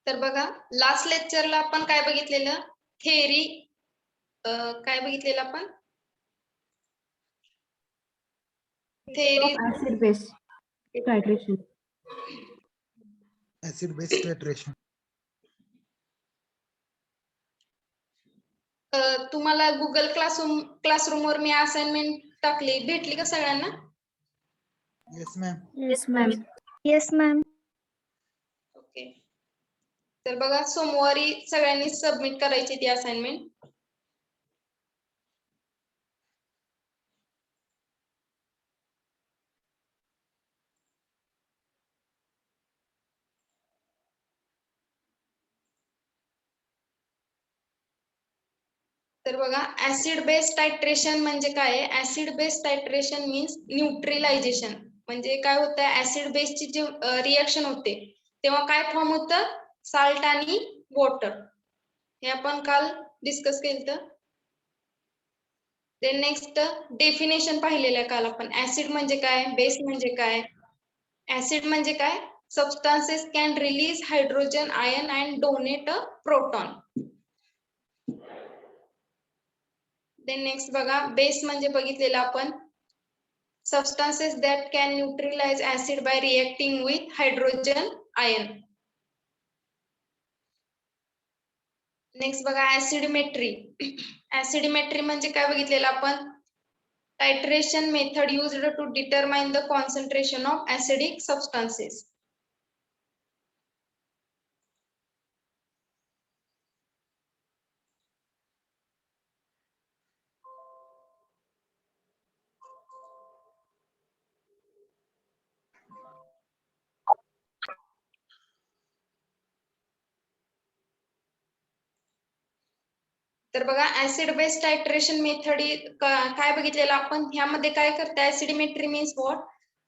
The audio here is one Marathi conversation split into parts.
तर बघा, लास्ट लेक्चरला आपण काय बघितलेलं, थेअरी काय बघितलेलं आपण, theory acid base titration. Acid base titration. तुम्हाला गुगल क्लासरूम वर मी असाइनमेंट टाकली, भेटली का सगळ्यांना? Yes, ma'am. Yes, ma'am. Yes, ma'am. Okay. तर बघा, सोमवारी सगळ्यांनी सबमिट करायची ती असाइनमेंट. तर बघा, ऍसिड बेस टायट्रेशन म्हणजे काय? Acid base titration means neutralisation. म्हणजे काय होतं, ऍसिड बेसची जी रिएक्शन होते तेव्हा काय फॉर्म होतं, साल्ट आणि वॉटर. हे आपण काल डिस्कस केलं. देन नेक्स्ट डेफिनेशन पाहिलेलं आहे काल आपण. ऍसिड म्हणजे काय, बेस म्हणजे काय? ऍसिड म्हणजे काय? Substances can release hydrogen ion and donate a proton. Then next बघा, बेस म्हणजे बघितलेलं आपण, substances that can neutralise acid by reacting with hydrogen ion. Next बघा, ऍसिडमेट्री. ऍसिडमेट्री म्हणजे काय बघितलेलं आपण, titration method used to determine the concentration of acidic substances. तर बघा, ऍसिड बेस टायट्रेशन मेथड काय बघितलेलं आपण, ह्यामध्ये काय करते, acidimetry means what,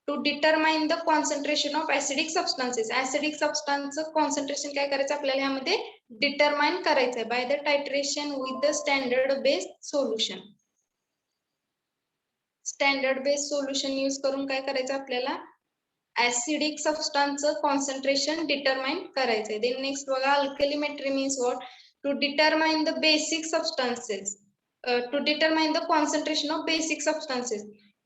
to determine the concentration of acidic substances. Acidic सबस्टान्सचं कॉन्सन्ट्रेशन काय करायचं आपल्याला ह्यामध्ये डिटरमाइन करायचंय by the titration with the standard base solution. Standard base solution use करून काय करायचं आपल्याला, ऍसिडिक सबस्टान्सचं कॉन्सन्ट्रेशन डिटरमाइन करायचंय. देन नेक्स्ट बघा, alkalimetry means what, to determine the basic substances, to determine the concentration of basic substances.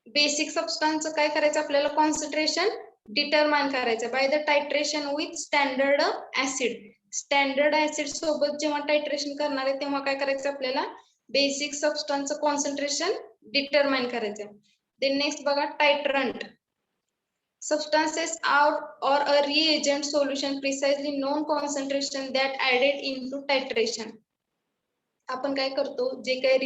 Basic substance काय करायचं आपल्याला, कॉन्सन्ट्रेशन डिटरमाइन करायचं by the titration with standard acid. Standard acid सोबत जेव्हा टायट्रेशन करणार आहे तेव्हा काय करायचं आपल्याला, बेसिक सबस्टन्सचं कॉन्सन्ट्रेशन डिटरमाइन करायचं. देन नेक्स्ट बघा, titrant. Substances or a reagent solution precisely known concentration that added into titration. आपण काय करतो, जे काही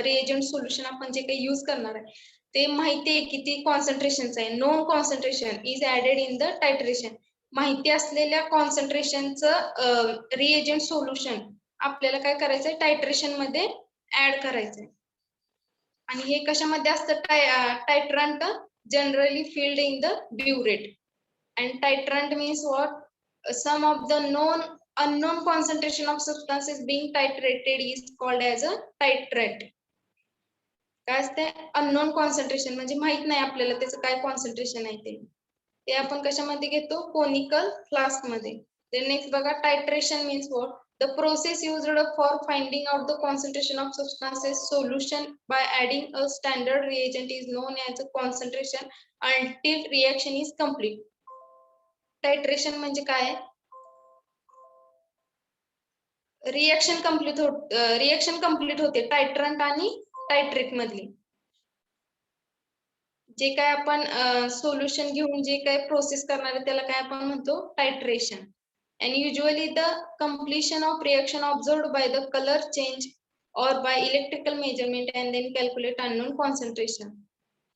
रिएजंट सोल्युशन आपण जे काही यूज करणार आहे ते माहिती आहे किती कॉन्सन्ट्रेशनचं आहे. Known concentration is added in the titration. माहिती असलेल्या कॉन्सन्ट्रेशनचं रिएजंट सोल्युशन आपल्याला काय करायचंय, टायट्रेशन मध्ये ऍड करायचंय. आणि हे कशामध्ये असतं, टायट्रंट generally filled in the burette, and titrant means what, some of the unknown concentration of substances being titrated is called as a titrant. काय असते, अननोन कॉन्सन्ट्रेशन म्हणजे माहित नाही आपल्याला त्याचं काय कॉन्सन्ट्रेशन आहे ते आपण कशामध्ये घेतो, कोनिकल फ्लास्क मध्ये. देन नेक्स्ट बघा, titration means what, the process used for finding out the concentration of substances solution by adding a standard reagent is known as a concentration until reaction is complete. Titration म्हणजे काय, रिएक्शन कंप्लीट होते टायट्रंट आणि टायट्रेट मधली. जे काय आपण सोल्युशन घेऊन जे काय प्रोसेस करणार आहे त्याला काय आपण म्हणतो, टायट्रेशन. And usually the completion of reaction observed by the color change or by electrical measurement and then calculate unknown concentration.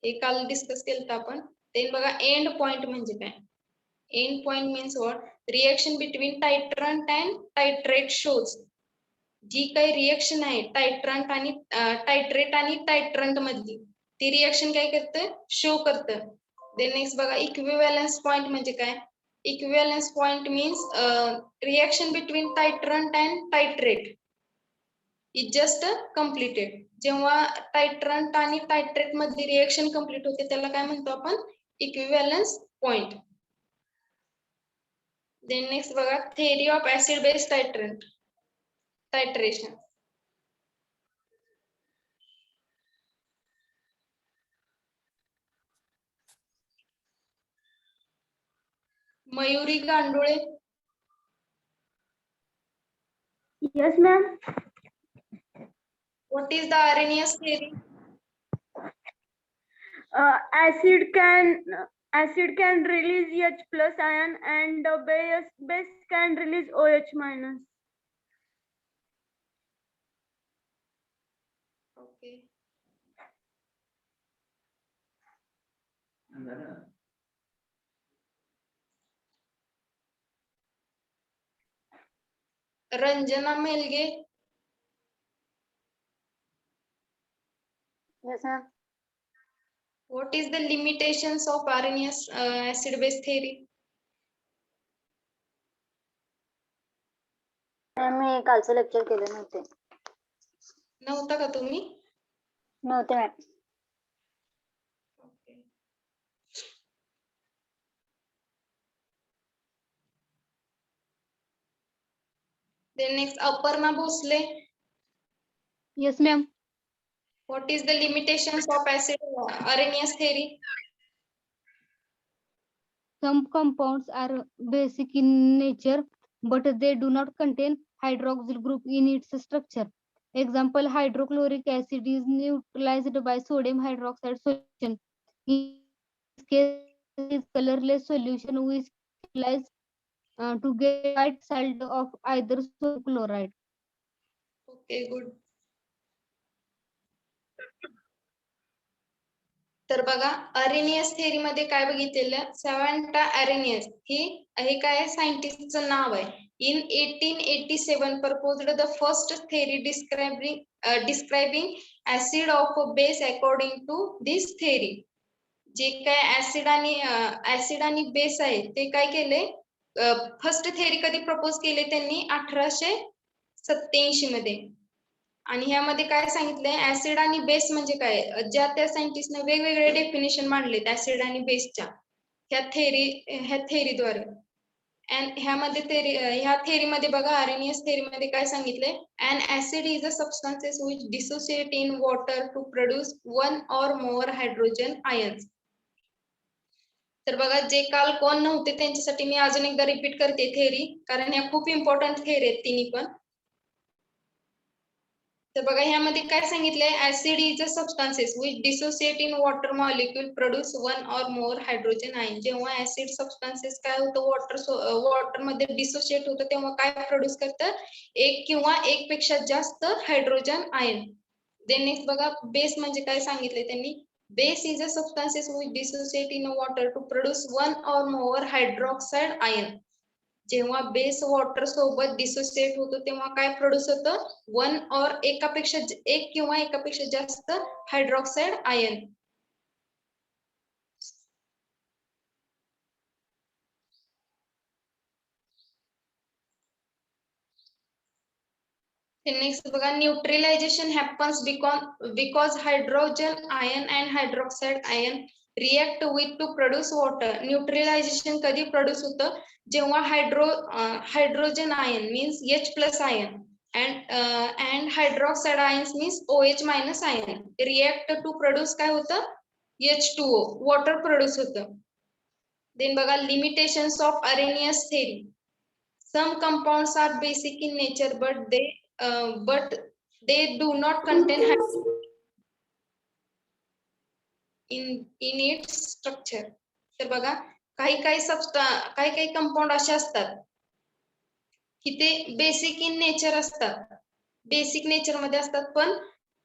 हे काल डिस्कस केलं आपण. देन बघा, एंड पॉइंट म्हणजे काय, end point means what, reaction between titrant and titrate shows. जी काही रिएक्शन आहे टायट्रंट आणि टायट्रेट आणि टायट्रंट मधली ती रिएक्शन काय करतं, शो करतं. देन नेक्स्ट बघा, इक्विव्हॅलन्स पॉइंट म्हणजे काय, equivalence point means reaction between titrant and titrate is just completed. जेव्हा टायट्रंट आणि टायट्रेट मधली रिएक्शन कम्प्लीट होते त्याला काय म्हणतो आपण, equivalence point. Then next बघा theory of acid base titration. Mayuri गांडुळे. Yes, ma'am. What is the Arrhenius theory? Acid can release H plus ion and the base can release OH minus. Okay. Ranjana मेलगे. Yes, ma'am. What is the limitations of Arrhenius acid base theory? मी कालचं लेक्चर केले नव्हते. नव्हता का तुम्ही? नव्हते ma'am. Okay. Then next Aparna Bhosle. Yes, ma'am. What is the limitations of Arrhenius theory? Some compounds are basic in nature, but they do not contain hydroxyl group in its structure. Example, hydrochloric acid is neutralized by sodium hydroxide solution. In this case, it is colorless solution which utilized to get white salt of either sodium chloride. Okay, good. तर बघा अरेनियस थेरी मध्ये काय बघितलेलं सॅव्हान्टा अरेनियस हे काय सायंटिस्टचं नाव आहे. In 1887 proposed the first theory describing acid of a base according to this theory. जे काय ऍसिड आणि बेस आहे ते काय केले फर्स्ट थेअरी कधी प्रपोज केले त्यांनी 1887 मध्ये. आणि ह्यामध्ये काय सांगितलंय ऍसिड आणि बेस म्हणजे काय ज्या त्या सायंटिस्टने वेगवेगळे डेफिनेशन मांडलेत ऍसिड आणि बेसच्या ह्या थेअरीद्वारे. अँड ह्या थेअरीमध्ये बघा अरेनियस थेअरीमध्ये काय सांगितलंय an acid is a substances which dissociate in water to produce one or more hydrogen ions. तर बघा जे काल कोण नव्हते त्यांच्यासाठी मी अजून एकदा रिपीट करते थेअरी कारण ह्या खूप इम्पॉर्टंट थेअरी आहेत तिन्ही पण. तर बघा ह्यामध्ये काय सांगितलंय acid is a substances which dissociate in water molecule produce one or more hydrogen ion. जेव्हा ऍसिड सबस्टन्सेस काय होतं वॉटर मध्ये डिसोसिएट होतं तेव्हा काय प्रोड्यूस करतं एक किंवा एक पेक्षा जास्त हायड्रोजन आयन. देन नेक्स्ट बघा बेस म्हणजे काय सांगितलंय त्यांनी base is a substances which dissociate in water to produce one or more hydroxide ion. जेव्हा बेस वॉटर सोबत डिसोसिएट होतो तेव्हा काय प्रोड्यूस होतं वन और एक किंवा एकापेक्षा जास्त हायड्रॉक्साइड आयन. नेक्स्ट बघा neutralisation happens because hydrogen ion and hydroxide ion react with to produce water. Neutralisation कधी प्रोड्यूस होतं जेव्हा hydrogen ion means H plus ion and hydroxide ions means OH minus ion react to produce काय होतं H2O water produce होतं. Then बघा limitations of Arrhenius theory. Some compounds are basic in nature but they do not contain in its structure. तर बघा काही कंपाऊंड असे असतात की ते बेसिक इन नेचर असतात बेसिक नेचर मध्ये असतात पण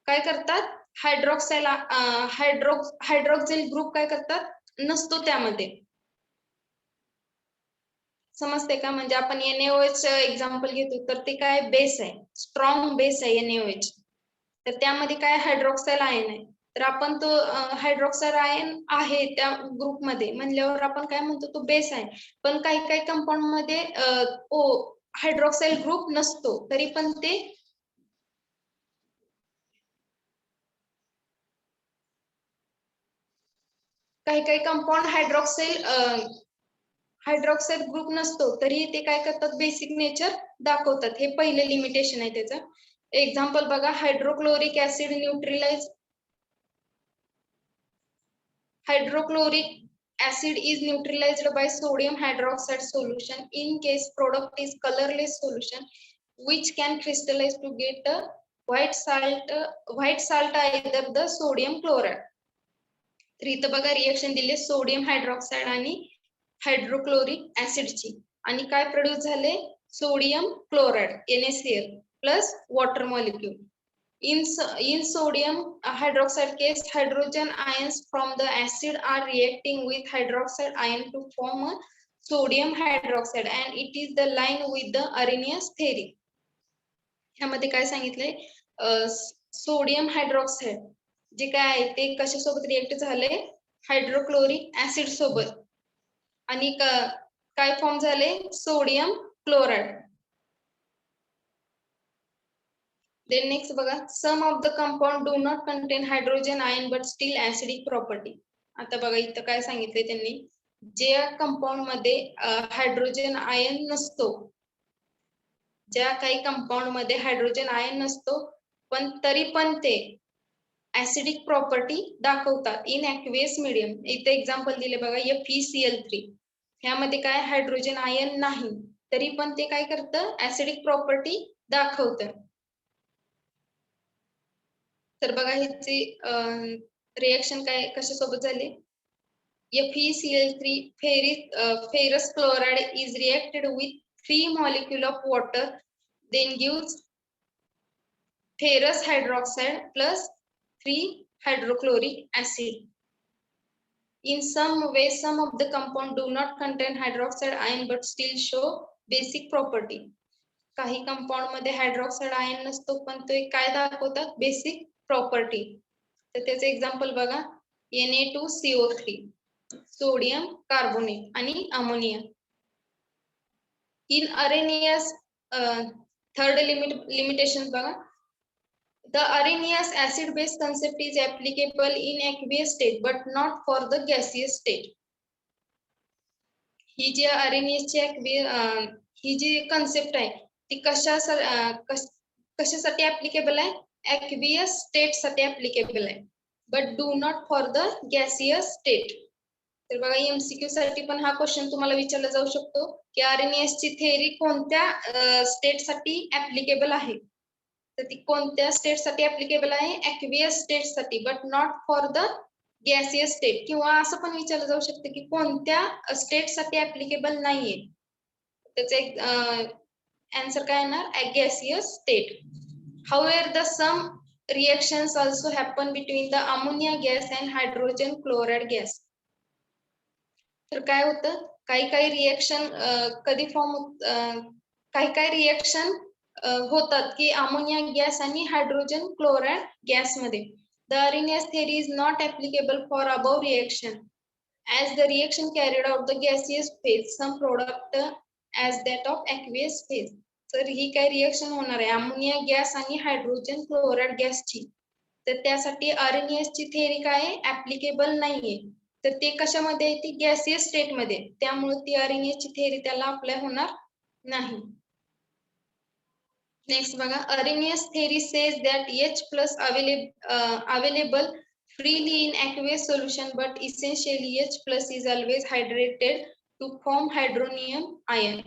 काय करतात हायड्रोक्सिल ग्रुप काय करतात नसतो त्यामध्ये. समजते का म्हणजे आपण NaOH एक्झाम्पल घेतो तर ते काय बेस आहे स्ट्रॉंग बेस आहे NaOH. तर त्यामध्ये काय हायड्रोक्साइल आयन आहे तर आपण तो हायड्रोक्साइड आयन आहे त्या ग्रुपमध्ये म्हणल्यावर आपण काय म्हणतो तो बेस आहे. पण काही कंपाऊंड मध्ये हायड्रोक्साइल ग्रुप नसतो तरी पण ते काही काही कंपाऊंड हायड्रॉक्साइड ग्रुप नसतो तरी ते काय करतात बेसिक नेचर दाखवतात. हे पहिले लिमिटेशन आहे त्याचं. एक्झाम्पल बघा, hydrochloric acid hydrochloric acid is neutralized by sodium hydroxide solution in case product is colorless solution which can crystallize to get a white salt either the sodium chloride. तर इथं बघा रिएक्शन दिले सोडियम हायड्रॉक्साइड आणि हायड्रोक्लोरिक ऍसिडची आणि काय प्रोड्यूस झाले sodium chloride NaCl plus water molecule. In sodium hydroxide case, hydrogen ions from the acid are reacting with hydroxide ion to form a sodium hydroxide and it is the line with the Arrhenius theory. ह्यामध्ये काय सांगितलंय सोडियम हायड्रॉक्साइड जे काय आहे ते कशासोबत रिएक्ट झाले हायड्रोक्लोरिक ऍसिड सोबत आणि काय फॉर्म झाले सोडियम क्लोराइड. Then next बघा, some of the compound do not contain hydrogen ion but still acidic property. आता बघा इथं काय सांगितले त्यांनी, ज्या कंपाऊंड मध्ये हायड्रोजन आयन नसतो, ज्या काही कंपाऊंड मध्ये हायड्रोजन आयन नसतो पण तरी पण ते ऍसिडिक प्रॉपर्टी दाखवतात इन ऍक्वियस मीडियम. इथे एक्झाम्पल दिले बघा FeCl3. ह्यामध्ये काय हायड्रोजन आयन नाही तरी पण ते काय करतं ऍसिडिक प्रॉपर्टी दाखवतं. तर बघा ह्याची रिएक्शन काय कशासोबत झाली FeCl3 ferrous chloride is reacted with 3 molecule of water then gives ferrous hydroxide plus 3 hydrochloric acid. In some way some of the compound do not contain hydroxide ion but still show basic property. काही कंपाऊंड मध्ये हायड्रॉक्साइड आयन नसतो पण ते काय दाखवतात बेसिक प्रॉपर्टी. तर त्याचे एक्झाम्पल बघा Na2CO3 सोडियम कार्बोनेट आणि ammonia. In Arrhenius third limitation बघा, the Arrhenius acid base concept is applicable in aqueous state but not for the gaseous state. ही जी Arrhenius ही जी कन्सेप्ट आहे ती कशासाठी ऍप्लिकेबल आहे aqueous स्टेट साठी ऍप्लिकेबल आहे but do not for the gaseous state. तर बघा MCQ साठी पण हा क्वेश्चन तुम्हाला विचारला जाऊ शकतो की Arrhenius ची थेअरी कोणत्या स्टेट साठी ऍप्लिकेबल आहे. तर ती कोणत्या स्टेट साठी ऍप्लिकेबल आहे aqueous स्टेट साठी but not for the gaseous state. किंवा असं पण विचारलं जाऊ शकतं की कोणत्या स्टेट साठी ऍप्लिकेबल नाहीये. त्याचे आन्सर काय येणार gaseous state. However, the some reactions also happen between the ammonia gas and hydrogen chloride gas. तर काय होतं काही रिएक्शन कधी काही रिएक्शन होतात की अमोनिया गॅस आणि हायड्रोजन क्लोराइड गॅस मध्ये. The Arrhenius theory is not applicable for above reaction as the reaction carried out the gaseous phase some product as that of aqueous phase. तर ही काय रिएक्शन होणार आहे अमोनिया गॅस आणि हायड्रोजन क्लोराइड गॅसची. तर त्यासाठी Arrhenius ची थेअरी काय ऍप्लिकेबल नाहीये. तर ते कशामध्ये आहे ती गॅसियस स्टेट मध्ये, त्यामुळे ती Arrhenius ची थेअरी त्याला अप्लाय होणार नाही. नेक्स्ट बघा, Arrhenius theory says that H plus available freely in aqueous solution but essentially H plus is always hydrated to form hydronium ion.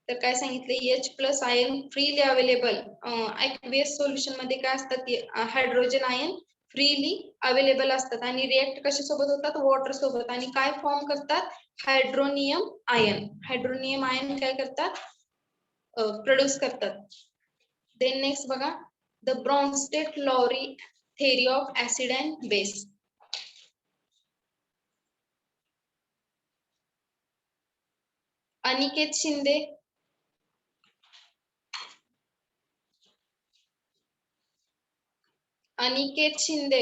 तर काय सांगितले H plus ion freely available aqueous solution मध्ये काय असतात हायड्रोजन आयन फ्रीली अवेलेबल असतात आणि रिएक्ट कशासोबत होतात वॉटर सोबत आणि काय फॉर्म करतात हायड्रोनियम आयन. हायड्रोनियम आयन काय करतात प्रोड्यूस करतात. देन नेक्स्ट बघा, the Brønsted-lorry theory of acid and base. Aniket Shinde. Aniket Shinde.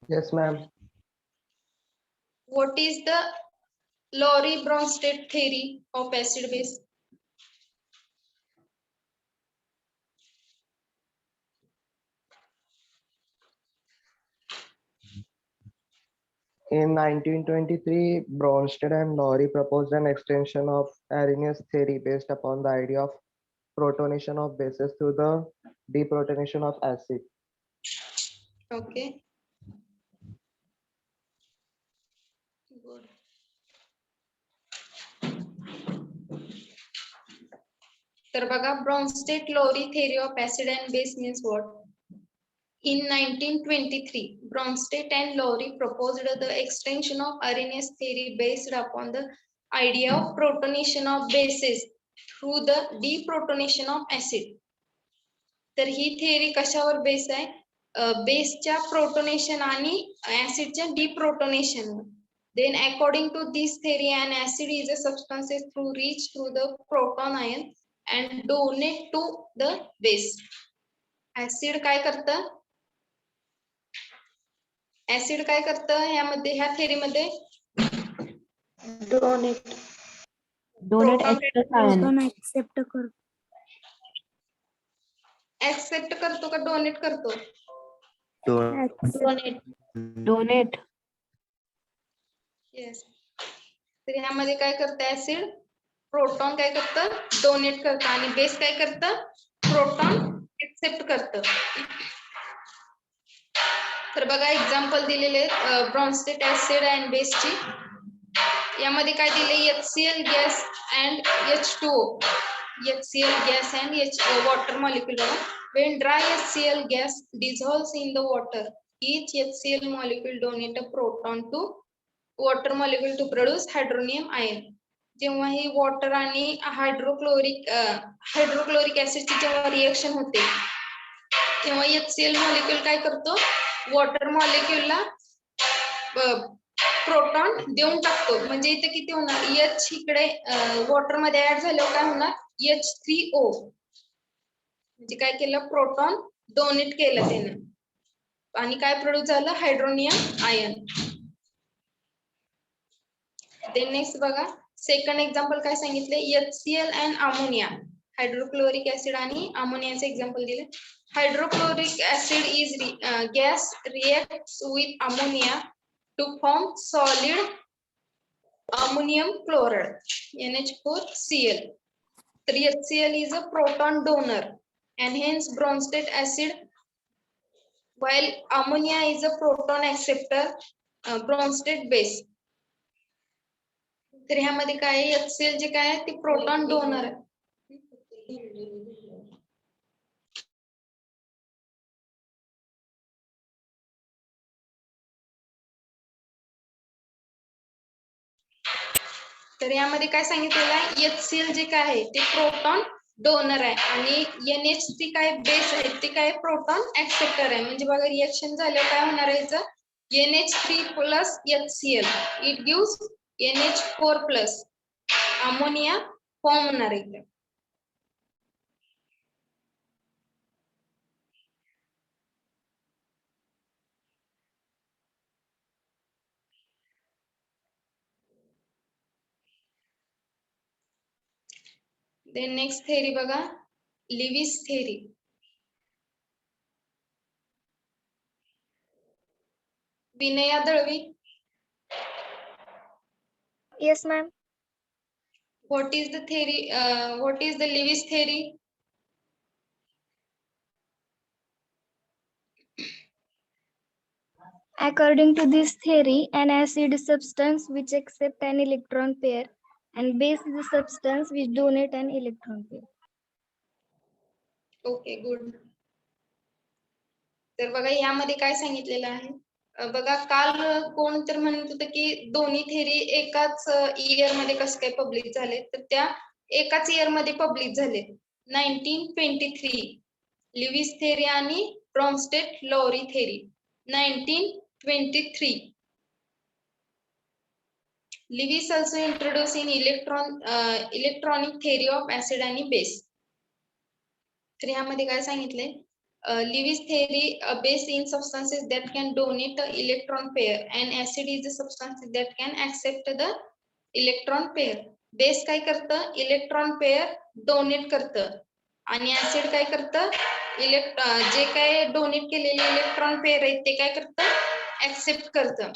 Yes, ma'am. What is the Lorry-Bronsted theory of acid base? In 1923, Bronsted and Lowry proposed an extension of Arrhenius theory based upon the idea of protonation of bases through the deprotonation of acid. Okay. Good. तर बघा Bronsted Lowry theory of acid and base means what? In 1923, Bronsted and Lowry proposed the extension of Arrhenius theory based upon the idea of protonation of bases through the deprotonation of acid. तर ही theory कशावर बेस आहे? बेसच्या प्रोटोनेशन आणि ऍसिडच्या डिप्रोटोनेशन. Then according to this theory, an acid is a substance through reach through the proton ion and donate to the base. Acid काय करतं? ऍसिड काय करतं ह्यामध्ये, ह्या थेरी मध्ये? donate Proton accept कर ऍक्सेप्ट करतो का डोनेट करतो? donate yes. तर ह्यामध्ये काय करतं ऍसिड? प्रोटॉन काय करतं? डोनेट करतं. आणि बेस काय करतं? प्रोटॉन ऍक्सेप्ट करतं. तर बघा एक्झाम्पल दिलेले आहेत ब्रॉन्स्टेड ऍसिड अँड बेसची. यामध्ये काय दिले? HCl gas and H2O. HCl gas and water molecule. When dry HCl gas dissolves in the water, each HCl molecule donate a proton to water molecule to produce hydronium ion. जेव्हा ही वॉटर आणि हायड्रोक्लोरिक ऍसिडची जेव्हा रिएक्शन होते तेव्हा HCl मॉलिक्यूल काय करतो? वॉटर मॉलिक्यूलला प्रोटॉन देऊन टाकतो. म्हणजे इथे किती होणार? H इकडे वॉटर मध्ये ऍड झाल्यावर काय होणार? H3O. म्हणजे काय केलं? प्रोटॉन डोनेट केलं त्याने आणि काय प्रोड्यूस झालं? Hydronium ion. देन नेक्स्ट बघा सेकंड एक्झाम्पल काय सांगितले? HCl and ammonia. Hydrochloric acid आणि अमोनियाचे एक्झाम्पल दिले. Hydrochloric acid is gas reacts with ammonia to form solid ammonium chloride NH4Cl. तर HCl is a proton donor and hence Bronsted acid, while ammonia is a proton acceptor, Bronsted base. तर ह्यामध्ये काय आहे? HCl जे काय आहे ते प्रोटॉन डोनर आहे. तर यामध्ये काय सांगितलेलं आहे? HCl जे काय आहे ते प्रोटॉन डोनर आहे आणि NH3 काय बेस आहे ते काय प्रोटॉन ऍक्सेप्टर आहे. म्हणजे बघा रिएक्शन झाल्यावर काय होणार आहे? NH3 plus HCl it gives NH4 plus ammonia form होणार आहे. Then next theory बघा Lewis theory. Vinaya Dalvi. yes ma'am. What is the theory? What is the Lewis theory? According to this theory, an acid is a substance which accepts an electron pair and base is a substance which donate an electron pair. Okay, good. तर बघा यामध्ये काय सांगितलेलं आहे? बघा काल कोण तर म्हणत होतं की दोन्ही थेरी एकाच इयर मध्ये कसं काय पब्लिश झाले? तर त्या एकाच इयर मध्ये पब्लिश झाले 1923. लिविस थेरी आणि Bronsted Lowry theory 1923. Lewis also introduced in electronic theory of acid आणि base. तर यामध्ये काय सांगितलंय? Lewis theory based in substances that can donate an electron pair and acid is a substance that can accept the electron pair. Base काय करतं? इलेक्ट्रॉन पेअर डोनेट करतं आणि ऍसिड काय करतं? जे काय डोनेट केलेले इलेक्ट्रॉन पेअर आहेत ते काय करतं? ऍक्सेप्ट करतं.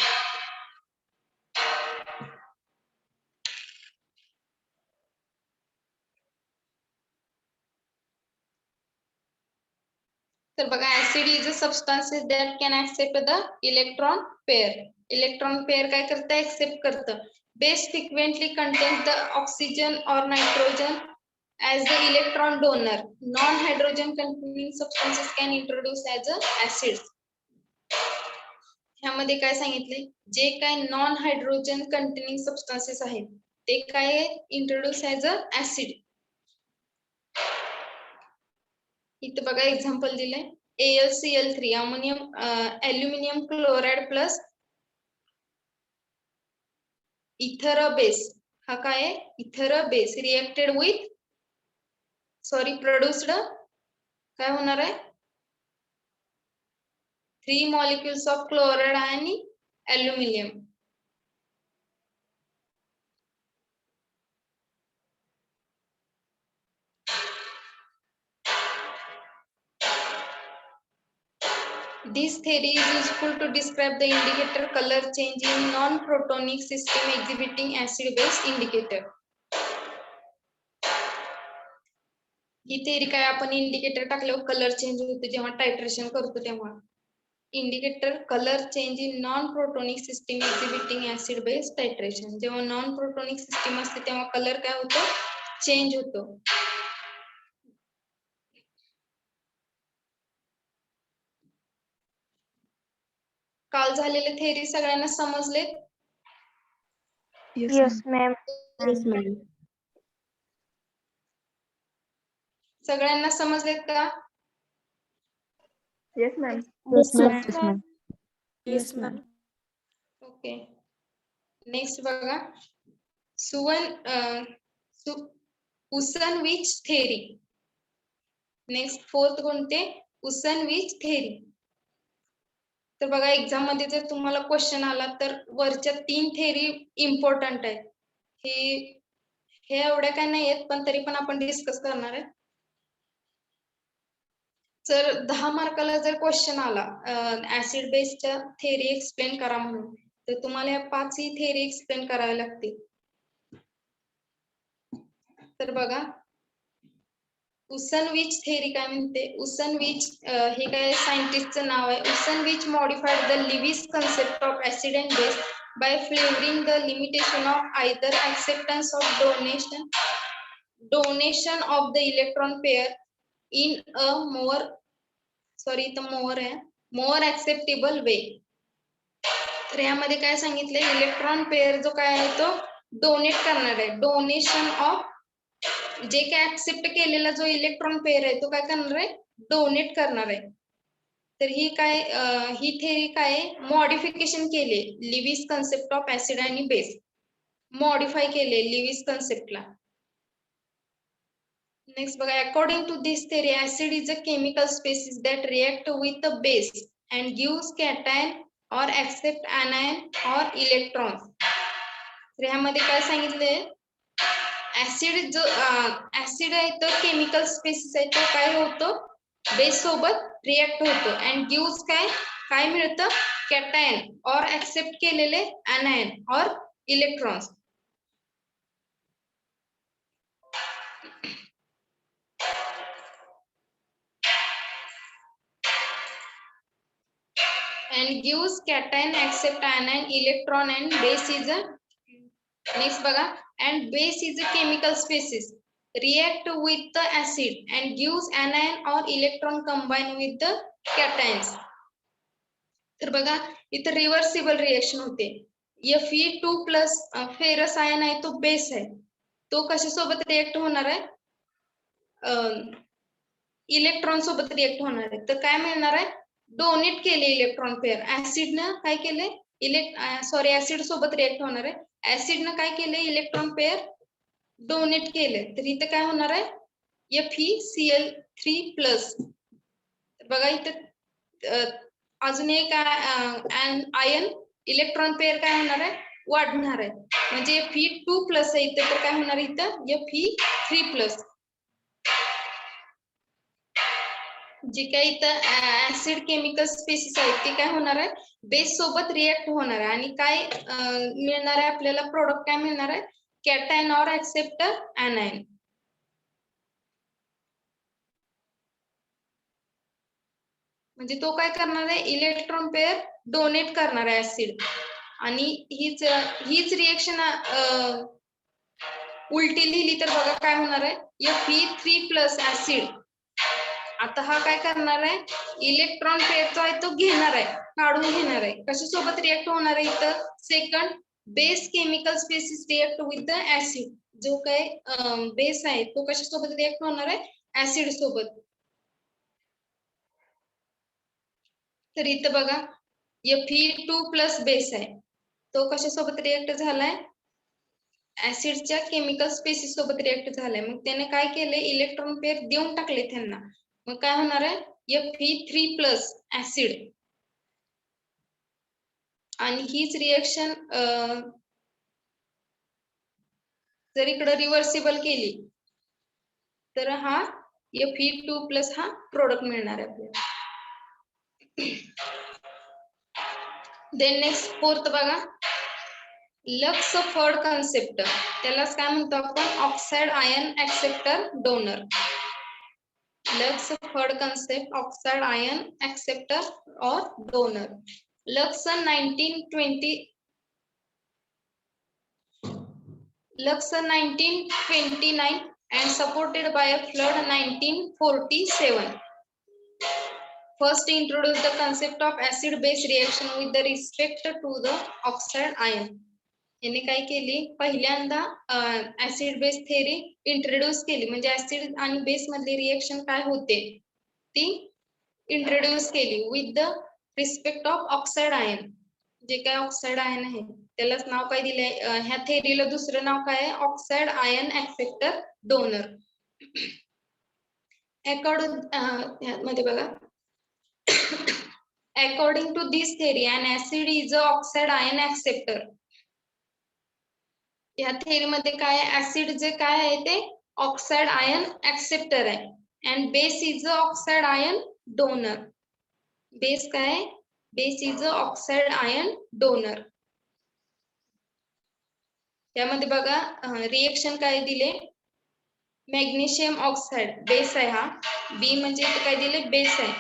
तर बघा acid is a substances that can accept the electron pair. Electron pair काय करतं, ऍक्सेप्ट करतं. Base frequently contains the oxygen और nitrogen as the electron donor. Non-hydrogen containing substances can introduce as a acids. ह्यामध्ये काय सांगितले, जे काय नॉन हायड्रोजन कंटेनिंग सबस्टन्सेस आहेत ते काय इंट्रोड्यूस ऍज अ ऍसिड. इथं बघा एक्झाम्पल दिलंय, AlCl3 ammonium aluminium chloride plus इथर बेस. हा काय आहे, इथर बेस रिएक्टेड विथ प्रोड्युस्ड काय होणार आहे, 3 molecules of chloride आणि aluminum. This theory is useful to describe the indicator color change in non-protonic system exhibiting acid-base indicator. He theory काय, आपण इंडिकेटर टाकल्यावर कलर चेंज होतो जेव्हा टायट्रेशन करतो तेव्हा. Indicator colour change in non protonic system exhibiting acid base titration. जेव्हा नॉन प्रोटोनिक सिस्टीम असते तेव्हा कलर काय होतो, चेंज होतो. काल झालेले थेअरी सगळ्यांना समजले? Yes, ma'am. सगळ्यांना समजलेत का? Yes, ma'am. Yes, ma'am. Okay. Next बघा, उसनविच थेरी. नेक्स्ट फोर्थ कोणते, उसनविच थेरी. तर बघा एक्झाम मध्ये जर तुम्हाला क्वेश्चन आला तर वरच्या 3 थेरी इम्पॉर्टंट आहेत. हे एवढ्या काय नाही आहेत, पण तरी पण आपण डिस्कस करणार आहे. जर 10 मार्काला जर क्वेश्चन आला ऍसिड बेसच्या थेरी एक्सप्लेन करा म्हणून, तर तुम्हाला या 5 ही थेरी एक्सप्लेन कराव्या लागतील. तर बघा उसनविच थेरी काय म्हणते, उसनविच हे काय सायंटिस्टचं नाव आहे. Usanovich modified the Lewis concept of acid and base by flavoring the limitation of either acceptance of donation of the electron pair in a more acceptable way. तर यामध्ये काय सांगितले, इलेक्ट्रॉन पेअर जो काय आहे तो डोनेट करणार आहे. डोनेशन ऑफ जे काय ऍक्सेप्ट केलेला जो इलेक्ट्रॉन पेअर आहे तो काय करणार आहे, डोनेट करणार आहे. तर ही थेरी काय मॉडिफिकेशन केले लिविस कन्सेप्ट ऑफ ऍसिड आणि बेस, मॉडिफाय केले लिविस कन्सेप्टला. नेक्स्ट बघा, according to this theory acid is a chemical species that react with the base and gives cation और एक्सेप्ट anion और इलेक्ट्रॉन. तर ह्यामध्ये काय सांगितले, ऍसिड जो ऍसिड आहे तो केमिकल स्पेसिस आहे, तो काय होतो, बेस सोबत रिएक्ट होतो अँड गिव्स काय मिळतं, कॅटायन और एक्सेप्ट केलेले anion और electrons. and gives cation, accept anion, electron and base is a next बघा, and base is a chemical species react with the acid and gives anion or electron combine with the cations. तर बघा इथं रिव्हर्सिबल रिएक्शन होते. Fe2+ फेरस आयन आहे तो बेस आहे, तो कशासोबत रिएक्ट होणार आहे, इलेक्ट्रॉन सोबत रिएक्ट होणार आहे. तर काय मिळणार आहे, डोनेट केले इलेक्ट्रॉन पेअर. ऍसिडनं काय केले, ऍसिड सोबत रिएक्ट होणार आहे. ऍसिडनं काय केले, इलेक्ट्रॉन पेअर डोनेट केले. तर इथं काय होणार आहे, FeCl3+. बघा इथं अजून एक आयन इलेक्ट्रॉन पेअर काय होणार आहे, वाढणार आहे. म्हणजे Fe2+ आहे इथं, तर काय होणार आहे इथं Fe3+. जे काही इथं ऍसिड केमिकल स्पेसिस आहे ते काय होणार आहे, बेस सोबत रिएक्ट होणार आहे. आणि काय मिळणार आहे आपल्याला, प्रोडक्ट काय मिळणार आहे, कॅटायन और एक्सेप्ट anion. म्हणजे तो काय करणार आहे, इलेक्ट्रॉन पेअर डोनेट करणार आहे ऍसिड. आणि हीच रिएक्शन उलटी लिहिली तर बघा काय होणार आहे, Fe3+ ऍसिड. आता हा काय करणार आहे, इलेक्ट्रॉन पेअर जो आहे तो घेणार आहे, काढून घेणार आहे. कशासोबत रिएक्ट होणार आहे इथं, second base chemical species react with the acid. जो काय बेस आहे तो कशासोबत रिएक्ट होणार आहे, ऍसिड सोबत. तर इथं बघा Fe2+ बेस आहे, तो कशासोबत रिएक्ट झालाय, ऍसिडच्या केमिकल स्पेसिस सोबत रिएक्ट झालाय. मग त्याने काय केले, इलेक्ट्रॉन पेअर देऊन टाकले त्यांना. मग काय होणार आहे, Fe3+ ऍसिड. आणि हीच रिएक्शन जर इकडे रिव्हर्सिबल केली तर हा Fe2+ हा प्रोडक्ट मिळणार आहे आपल्याला. देन नेक्स्ट फोर्थ बघा, लक्सफोर्ड कन्सेप्ट. त्यालाच काय म्हणतो आपण, oxide ion acceptor donor. Luxford concept, oxide ion acceptor और donor. Lux 1929 and supported by a flood 1947. First introduced the concept of acid base reaction with the respect to the oxide ion. याने काय केली, पहिल्यांदा ऍसिड बेस थेरी इंट्रोड्यूस केली. म्हणजे ऍसिड आणि बेस मधली रिएक्शन काय होते ती इंट्रोड्यूस केली with the respect of oxide ion. जे काय ऑक्साइड आयन आहे त्यालाच नाव काय दिले, ह्या थेरीला दुसरं नाव काय आहे, ऑक्साइड आयन ऍक्सेप्टर डोनर. मध्ये बघा, according to this theory an acid is a oxide ion acceptor. या थेरी मध्ये काय आहे, ऍसिड जे काय आहे ते ऑक्साइड आयन ऍक्सेप्टर आहे. And base is a oxide ion donor. Base काय आहे, base is a oxide ion donor. त्यामध्ये बघा रिएक्शन काय दिले, मॅग्नेशियम ऑक्साइड बेस आहे हा, बी म्हणजे इथे काय दिले, बेस आहे,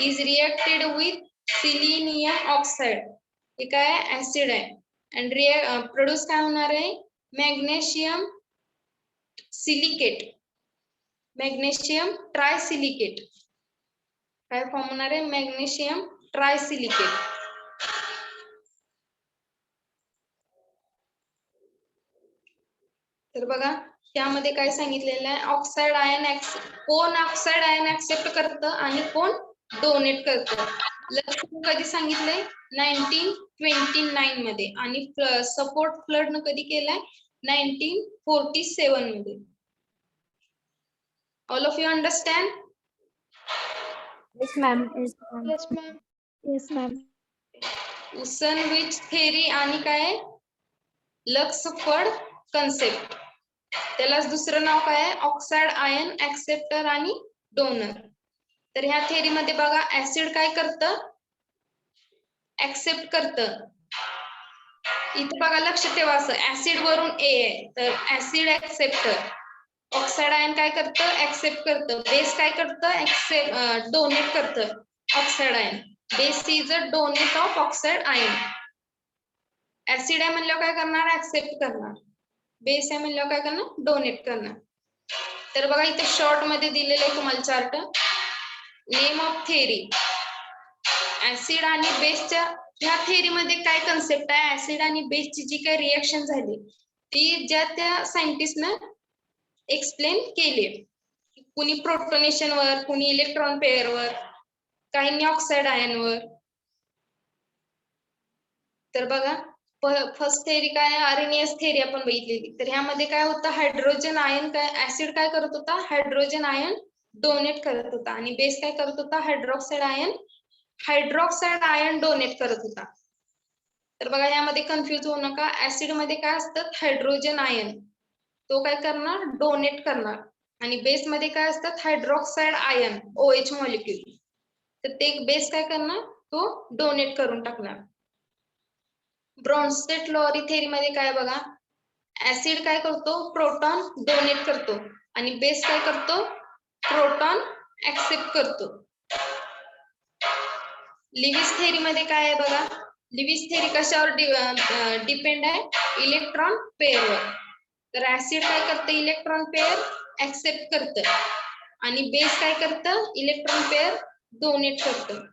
इज रिएक्टेड विथ सिलिनियम ऑक्साइड. हे काय ऍसिड आहे. अँड प्रोड्यूस काय होणार आहे, मॅग्नेशियम सिलिकेट, मॅग्नेशियम ट्रायसिलिकेट. काय फॉर्म होणार आहे, मॅग्नेशियम ट्रायसिलिकेट. तर बघा त्यामध्ये काय सांगितलेलं आहे, ऑक्साइड आयन कोण ऑक्साइड आयन ऍक्सेप्ट करतं आणि कोण डोनेट करतं. कधी सांगितलंय, 1929 मध्ये. आणि सपोर्ट फ्लड न कधी केलाय, 1947 मध्ये. All of you understand? Yes, ma'am. Yes, ma'am. Yes, ma'am. Usanovich theory आणि काय, लक्सफोर्ड कन्सेप्ट. त्यालाच दुसरं नाव काय आहे, ऑक्साइड आयन ऍक्सेप्टर आणि डोनर. तर ह्या थेरी मध्ये बघा ऍसिड काय करतं, ऍक्सेप्ट करतं. इथे बघा लक्ष ठेवा, असं ऍसिड वरून ए आहे तर ऍसिड ऍक्सेप्टर. ऑक्साइड आयन काय करतं, ऍक्सेप्ट करतं. बेस काय करतं, डोनेट करतं oxide ion. Base is a donate of oxide ion. Acid आहे म्हणल्यावर काय करणार, ऍक्सेप्ट करणार. बेस आहे म्हणल्यावर काय करणार, डोनेट करणार. तर बघा इथे शॉर्ट मध्ये दिलेलं आहे तुम्हाला chart. Name of theory, acid आणि बेसच्या ह्या थेरी मध्ये काय कन्सेप्ट आहे, ऍसिड आणि बेसची जी काही रिएक्शन झाली ती ज्या त्या सायंटिस्टनं एक्सप्लेन केली. कुणी प्रोटोनेशन वर, कुणी इलेक्ट्रॉन पेअर वर, काहींनी ऑक्साइड आयन वर. तर बघा फर्स्ट थेरी काय, आरएनएस थेरी आपण बघितलेली. तर ह्यामध्ये काय होतं, हायड्रोजन आयन काय, ऍसिड काय करत होता, हायड्रोजन आयन डोनेट करत होता. आणि बेस काय करत होता, हायड्रॉक्साइड आयन डोनेट करत होता. तर बघा यामध्ये कन्फ्युज होऊ नका. ऍसिड मध्ये काय असतं, हायड्रोजन आयन, तो काय करणार, डोनेट करणार. आणि बेस मध्ये काय असतात, हायड्रॉक्साइड आयन, OH मॉलिक्यूल. तर ते बेस काय करणार, तो डोनेट करून टाकणार. ब्रॉन्स्टेड लॉरी थेरी मध्ये काय बघा, ऍसिड काय करतो, प्रोटॉन डोनेट करतो. आणि बेस काय करतो, प्रोटॉन ऍक्सेप्ट करतो. लिविस थेरी मध्ये काय आहे बघा, लिविस थेरी कशावर डिपेंड आहे, इलेक्ट्रॉन पेअरवर. तर ऍसिड काय करतं, इलेक्ट्रॉन पेअर ऍक्सेप्ट करतं आणि बेस काय करतं, इलेक्ट्रॉन पेअर डोनेट करतं.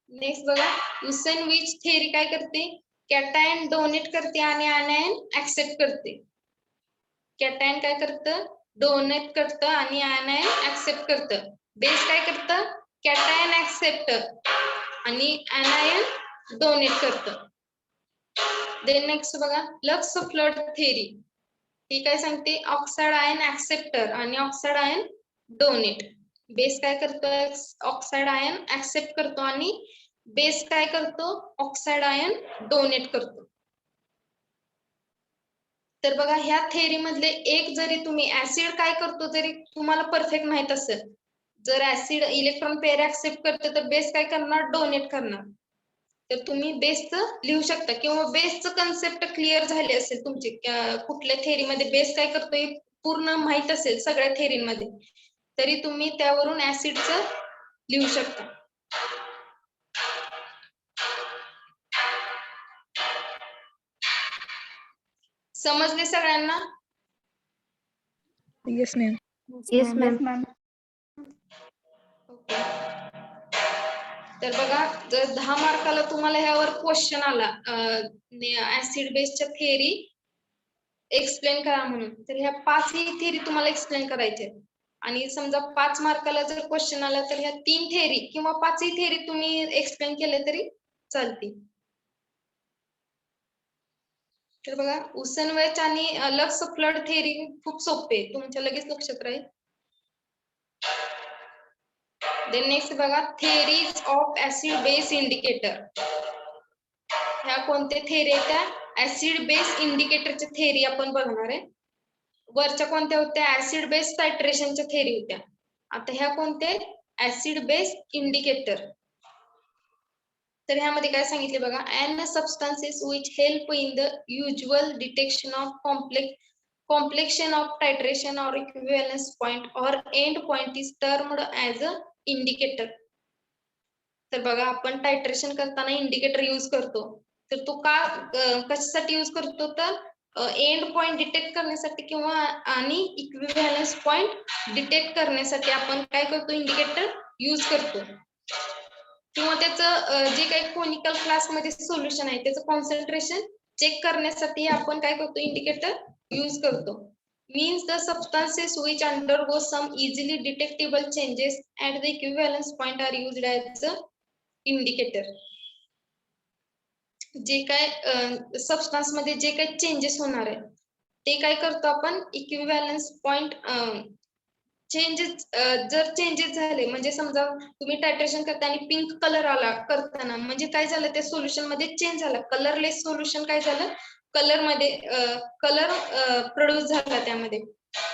नेक्स्ट बघा, युसेनविच थेरी काय करते, कॅटायन डोनेट करते आणि ऍनायन ऍक्सेप्ट करते. कॅटायन काय करतं, डोनेट करतं आणि ऍनायन ऍक्सेप्ट करतं. बेस काय करतं, कॅटायन ऍक्सेप्ट आणि ऍनायन डोनेट करतं. देन नेक्स्ट बघा, लक्स फ्लड थेरी, ही काय सांगते, ऑक्साइड आयन ऍक्सेप्टर आणि ऑक्साइड आयन डोनेट. बेस काय करतो, ऑक्साइड आयन ऍक्सेप्ट करतो आणि बेस काय करतो, ऑक्साइड आयन डोनेट करतो. तर बघा ह्या थेरी मधले एक जरी तुम्ही ऍसिड काय करतो जरी तुम्हाला परफेक्ट माहित असेल, जर ऍसिड इलेक्ट्रॉन पेअर ऍक्सेप्ट करते तर बेस काय करणार, डोनेट करणार. तर तुम्ही बेसचं लिहू शकता किंवा बेसचं कन्सेप्ट क्लिअर झाले असेल तुमची, कुठल्या थेरी मध्ये बेस काय करतोय पूर्ण माहित असेल सगळ्या थेरीमध्ये, तरी तुम्ही त्यावरून ऍसिडचं लिहू शकता. समजले सगळ्यांना? Yes, ma'am. Yes, ma'am. तर बघा, जर 10 मार्काला तुम्हाला ह्यावर क्वेश्चन आला, ऍसिड बेसच्या थेरी एक्सप्लेन करा म्हणून, तर ह्या 5ही थेरी तुम्हाला एक्सप्लेन करायचे. आणि समजा 5 मार्काला जर क्वेश्चन आला तर ह्या 3 थेरी किंवा 5ही थेरी तुम्ही एक्सप्लेन केले तरी चालतील. तर बघा, उसेनवेच आणि लक्स फ्लड थेरी खूप सोपे, तुमच्या लगेच लक्षात राहील. देन नेक्स्ट बघा, theories of acid base indicator. ह्या कोणत्या थेरी आहेत, त्या ऍसिड बेस इंडिकेटरच्या थेरी आपण बघणार आहे. वरच्या कोणत्या होत्या, ऍसिड बेस टायट्रेशनच्या थेरी होत्या. आता ह्या कोणते, ऍसिड बेस इंडिकेटर. तर ह्यामध्ये काय सांगितले बघा, an substances which help in the usual detection of complexion of titration or equivalence point or end point is termed as a indicator. तर बघा, आपण टायट्रेशन करताना इंडिकेटर यूज करतो, तर तो का कशासाठी यूज करतो, तर एंड पॉइंट डिटेक्ट करण्यासाठी किंवा आणि इक्विव्हॅलन्स पॉइंट डिटेक्ट करण्यासाठी आपण काय करतो, इंडिकेटर यूज करतो. किंवा त्याचं जे काही कोनिकल क्लासमध्ये सोल्युशन आहे त्याचं कॉन्सन्ट्रेशन चेक करण्यासाठी आपण काय करतो, इंडिकेटर यूज करतो. Means the substances which undergo some easily detectable changes at the equivalence point are used as a indicator. जे काय सबस्टन्स मध्ये जे काही चेंजेस होणार आहे ते काय करतो आपण, इक्विव्हॅलन्स पॉइंट चेंजेस, जर चेंजेस झाले म्हणजे समजा तुम्ही टायट्रेशन करता आणि पिंक कलर आला करताना, म्हणजे काय झालं, त्या सोल्युशन मध्ये चेंज झाला, कलरलेस सोल्युशन काय झालं, कलर मध्ये कलर प्रोड्यूस झाला त्यामध्ये.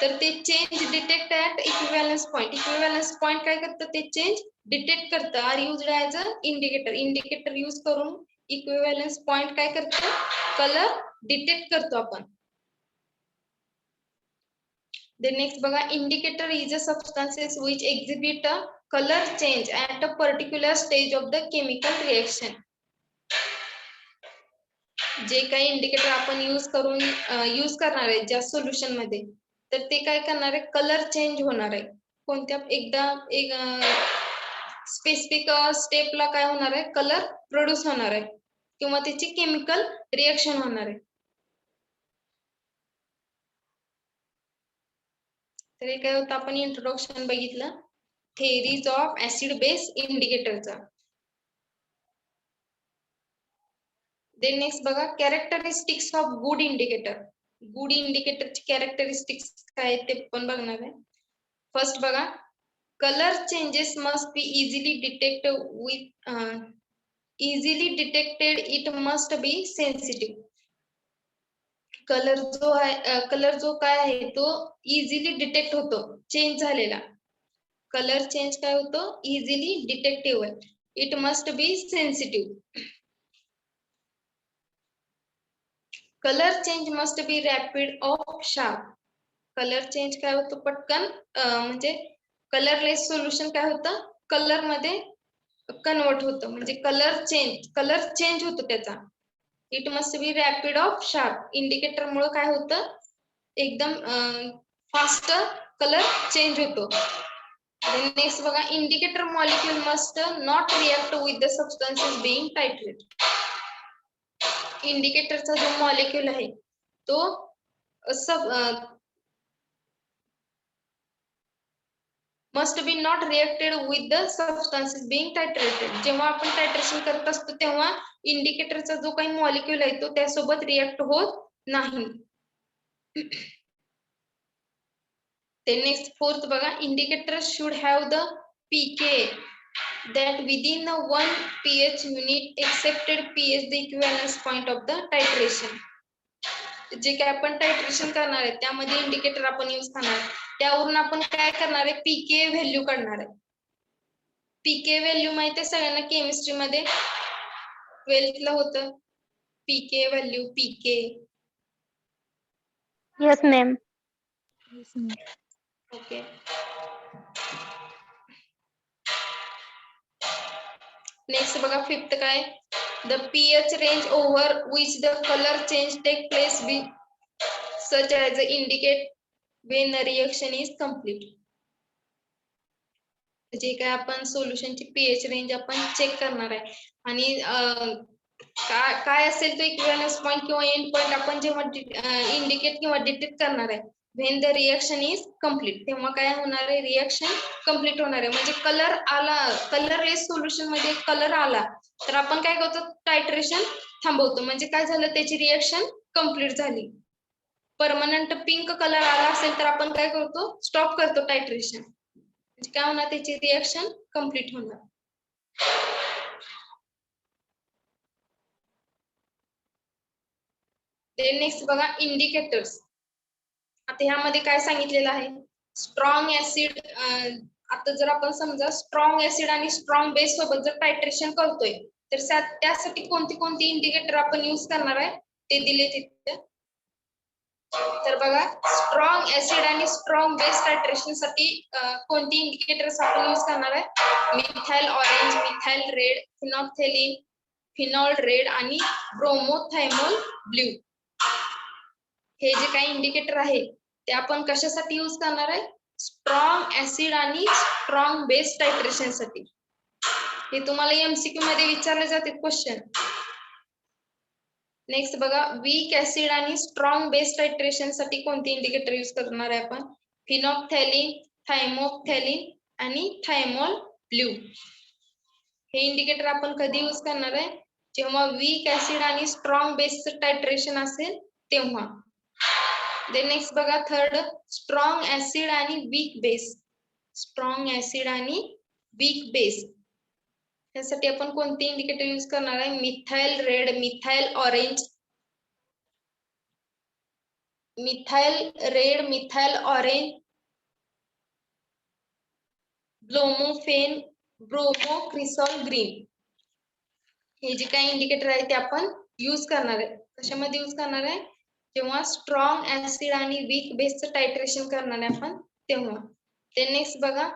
तर ते change detect at equivalence point. Equivalence point काय करतं, ते चेंज डिटेक्ट करतं. Are used as a indicator. Indicator use करून इक्विव्हॅलन्स पॉइंट काय करतं, कलर डिटेक्ट करतो आपण. The next बघा, indicator is a substances which exhibit a color change at a particular stage of the chemical reaction. जे काही इंडिकेटर आपण यूज करणार आहे ज्या सोल्युशन मध्ये, तर ते काय करणार आहे, कलर चेंज होणार आहे. कोणत्या एकदा एक स्पेसिफिक स्टेपला काय होणार आहे, कलर प्रोड्यूस होणार आहे किंवा त्याची केमिकल रिएक्शन होणार आहे. तर हे काय होतं, आपण इंट्रोडक्शन बघितलं थेरीज ऑफ ऍसिड बेस इंडिकेटरचा. देन नेक्स्ट बघा, characteristics of good indicator. Good इंडिकेटरची कॅरेक्टरिस्टिक्स काय ते पण बघणार आहे. फर्स्ट बघा, colour changes must be easily detected, it must be sensitive. Colour जो काय आहे तो इझिली डिटेक्ट होतो, चेंज झालेला कलर चेंज काय होतो, easily detectable. It must be sensitive. Colour change must be rapid of sharp. Colour change काय होतं, पटकन म्हणजे कलरलेस सोल्युशन काय होतं, कलर मध्ये कन्वर्ट होतं, म्हणजे कलर चेंज होतो त्याचा. It must be rapid of sharp. Indicator मुळे काय होतं, एकदम फास्ट कलर चेंज होतो. नेक्स्ट बघा, indicator molecule must not react with the substances being titrate. इंडिकेटरचा जो मॉलिक्यूल आहे तो must be not reacted with the substances being titrated. जेव्हा आपण टायट्रेशन करत असतो तेव्हा इंडिकेटरचा जो काही मॉलिक्यूल आहे तो त्यासोबत रिएक्ट होत नाही. ते नेक्स्ट फोर्थ बघा, indicator should have the pK that within the 1 pH unit accepted pH the equivalence point of the titration. जे काय आपण टायट्रेशन करणार आहे त्यामध्ये इंडिकेटर आपण यूज करणार, त्यावरून आपण काय करणार आहे, पीके व्हॅल्यू काढणार आहे. पीके व्हॅल्यू माहिती आहे सगळ्यांना, केमिस्ट्री मध्ये 12th ला होतं pK value. PK Yes, ma'am. Okay. Next बघा फिफ्थ काय, the pH range over which the colour change take place be such as indicate when the reaction is complete. जे काय आपण सोल्युशनची pH रेंज आपण चेक करणार आहे आणि काय असेल तो इक्विव्हॅलन्स पॉइंट किंवा एंड पॉइंट आपण जेव्हा इंडिकेट किंवा डिटेक्ट करणार आहे when the reaction is complete, तेव्हा काय होणार आहे, रिएक्शन कंप्लीट होणार आहे. म्हणजे कलर आला, कलरलेस सोल्युशन मध्ये कलर आला तर आपण काय करतो, टायट्रेशन थांबवतो. म्हणजे काय झालं, त्याची रिएक्शन कंप्लीट झाली. परमनंट पिंक कलर आला असेल तर आपण काय करतो, स्टॉप करतो टायट्रेशन. म्हणजे काय होणार, त्याची रिएक्शन कंप्लीट होणार. नेक्स्ट बघा, इंडिकेटर्स. आता ह्यामध्ये काय सांगितलेलं आहे, स्ट्रॉंग ऍसिड. आता जर आपण समजा स्ट्रॉंग ऍसिड आणि स्ट्रॉंग बेस सोबत जर टायट्रेशन करतोय तर त्यासाठी कोणती इंडिकेटर आपण यूज करणार आहे ते दिले तिथे. तर बघा, स्ट्रॉंग ऍसिड आणि स्ट्रॉंग बेस टायट्रेशन साठी कोणती इंडिकेटर्स आपण यूज करणार आहे, methyl orange, methyl red, phenolphthalein, phenol red आणि ब्रोमोथायमोल ब्ल्यू. हे जे काही इंडिकेटर आहे ते आपण कशासाठी यूज करणार आहे, स्ट्रॉंग ऍसिड आणि स्ट्रॉंग बेस टायट्रेशन साठी. हे तुम्हाला एमसीक्यू मध्ये विचारले जाते क्वेश्चन. नेक्स्ट बघा, वीक ऍसिड आणि स्ट्रॉंग बेस टायट्रेशन साठी कोणते इंडिकेटर यूज करणार आहे आपण, फिनॉल्फथेलिन, थायमोप्थेलिन आणि थायमोल ब्ल्यू. हे इंडिकेटर आपण कधी यूज करणार आहे, जेव्हा वीक ऍसिड आणि स्ट्रॉंग बेसचं टायट्रेशन असेल तेव्हा. नेक्स्ट बघा, थर्ड, स्ट्रॉंग ऍसिड आणि वीक बेस. स्ट्रॉंग ऍसिड आणि वीक बेस यासाठी आपण कोणते इंडिकेटर यूज करणार आहे, methyl red, methyl orange, methyl red, methyl orange, bromophen, bromocresol green. हे जे काही इंडिकेटर आहे ते आपण यूज करणार आहे. कशामध्ये यूज करणार आहे, जेव्हा स्ट्रॉंग ऍसिड आणि वीक बेसचं टायट्रेशन करणार आहे आपण तेव्हा. नेक्स्ट बघा,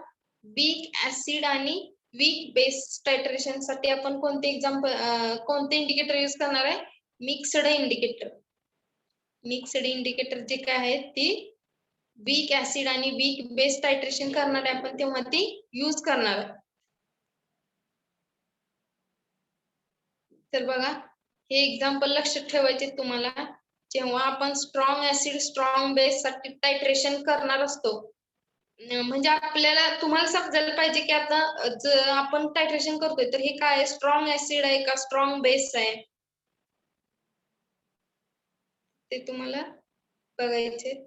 वीक ऍसिड आणि वीक बेस टायट्रेशन साठी आपण कोणते इंडिकेटर यूज करणार आहे, मिक्सड इंडिकेटर. मिक्सड इंडिकेटर जे काय आहेत ते वीक ऍसिड आणि वीक बेस टायट्रेशन करणार आहे आपण तेव्हा ती यूज करणार आहे. तर बघा, हे एक्झाम्पल लक्षात ठेवायचे तुम्हाला. जेव्हा आपण स्ट्रॉंग ऍसिड स्ट्रॉंग बेस साठी टायट्रेशन करणार असतो, म्हणजे आपल्याला तुम्हाला समजायला पाहिजे की आता आपण टायट्रेशन करतोय तर हे काय, स्ट्रॉंग ऍसिड आहे का स्ट्रॉंग बेस आहे, ते तुम्हाला बघायचे.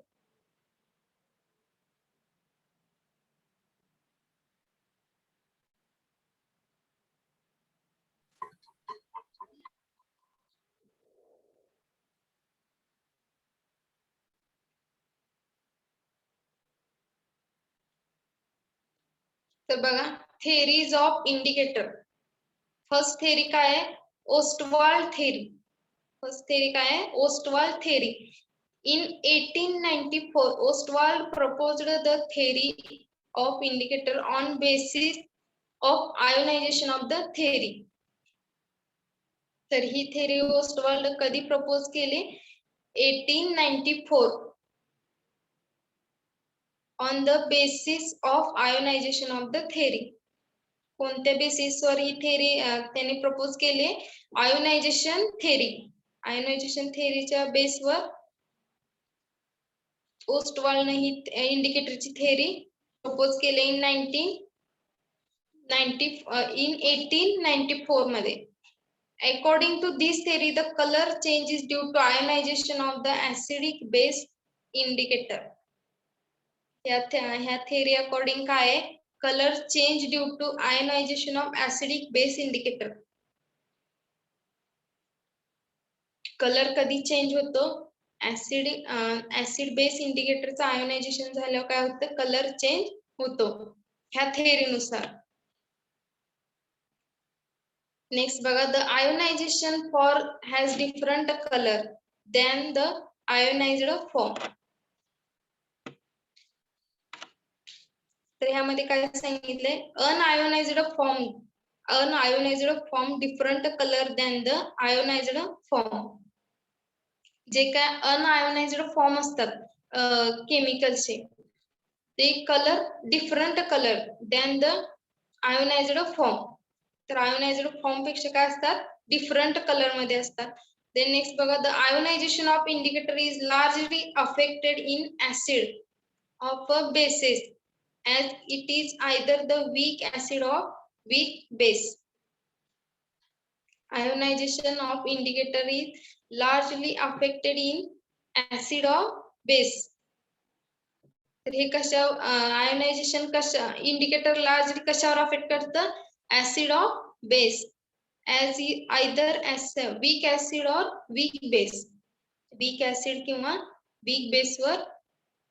तर बघा, theories of indicator. First theory काय आहे, ओस्टवाल्ड थेरी. फर्स्ट थेरी काय आहे, Ostwald theory. In 1894, Ostwald proposed the theory of indicator on basis of ionization of the theory. तर ही थेरी ओस्टवाल्ड कधी प्रपोज केली? 1894 on the basis of ionization of the theory. कोणत्या बेसिसवर ही थेरी त्यांनी प्रपोज केली? Ionization theory. आयोनायझेशन थेरीच्या बेसवर ओस्टवाल्डने ही इंडिकेटरची थेरी प्रपोज केली इन 1894 मध्ये. According to this theory, the color change is due to ionization of the acidic base indicator. ह्या theory according काय आहे? Color change due to ionization of acidic base indicator. Color कधी चेंज होतो? ऍसिड बेस इंडिकेटरचं आयोनायझेशन झाल्यावर काय होतं? कलर चेंज होतो ह्या theory नुसार. Next बघा, the ionization form has different color than the ionized form. तर ह्यामध्ये काय सांगितलंय? Unionized form different colour than the ionized form. जे काय अनआयोनाइज्ड फॉर्म असतात केमिकलचे, ते colour different colour than the ionized form. तर आयोनाइज्ड फॉर्म पेक्षा काय असतात? डिफरंट कलर मध्ये असतात. देन नेक्स्ट बघा, the ionization of indicator is largely affected in acid of a basis as it is either the weak acid or weak base. Ionization of indicator is largely affected in acid or base. तर हे कशा आयोनायझेशन कशा इंडिकेटर लार्जली कशावर अफेक्ट करतं? Acid or base, as either as weak acid or weak base. weak acid किंवा weak base वर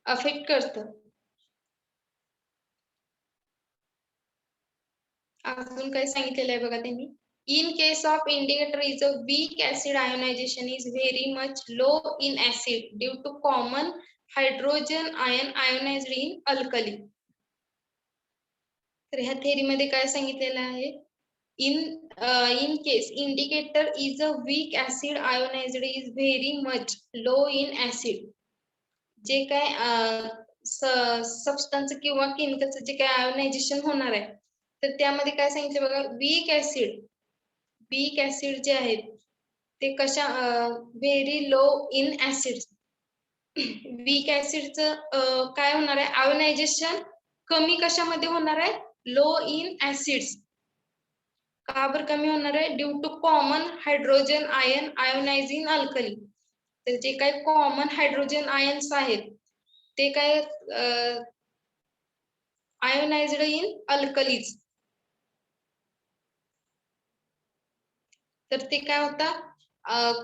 अफेक्ट करतं. अजून काय सांगितलेलं आहे बघा त्यांनी? In case of indicator is a weak acid ionization is very much low in acid due to common hydrogen ion ionized in alkali. तर ह्या थेरी मध्ये काय सांगितलेलं आहे? In case indicator is a weak acid ionized is very much low in acid. जे काय सबस्टन्स किंवा केमिकलचं जे काय आयोनायझेशन होणार आहे, तर त्यामध्ये काय सांगितलं बघा? वीक ऍसिड जे आहेत ते कशा very low in acid. Weak ऍसिडचं काय होणार आहे? आयोनायझेशन कमी कशामध्ये होणार आहे? Low in acids. का बरं कमी होणार आहे? Due to common hydrogen ion ionising alkali. तर जे काही कॉमन हायड्रोजन आयन्स आहेत ते काय आयोनाइज्ड इन अल्कलीज. तर ते काय होतात?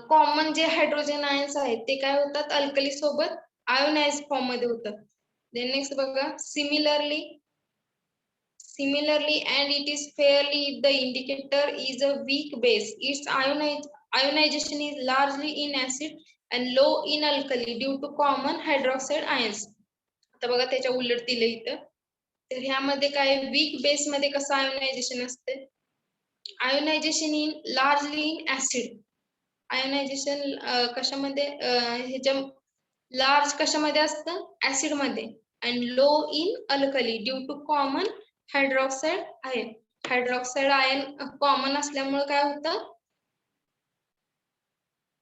कॉमन जे हायड्रोजन आयन्स आहेत ते काय होतात? अल्कली सोबत आयोनाइज फॉर्म मध्ये होतात. देन नेक्स्ट बघा, Similarly, and it is fairly if the indicator is a weak base, its ionization is largely in acid and low in alkali due to common hydroxide ions. आता बघा त्याच्या उलट दिलं इथं. तर ह्यामध्ये काय वीक बेस मध्ये कसं आयोनायझेशन असते? Ionization in largely in acid. Ionization कशामध्ये ह्याच्या लार्ज कशामध्ये असतं? ऍसिड मध्ये. and low in alkali due to common hydroxide ion. Hydroxide ion common असल्यामुळे काय होतं?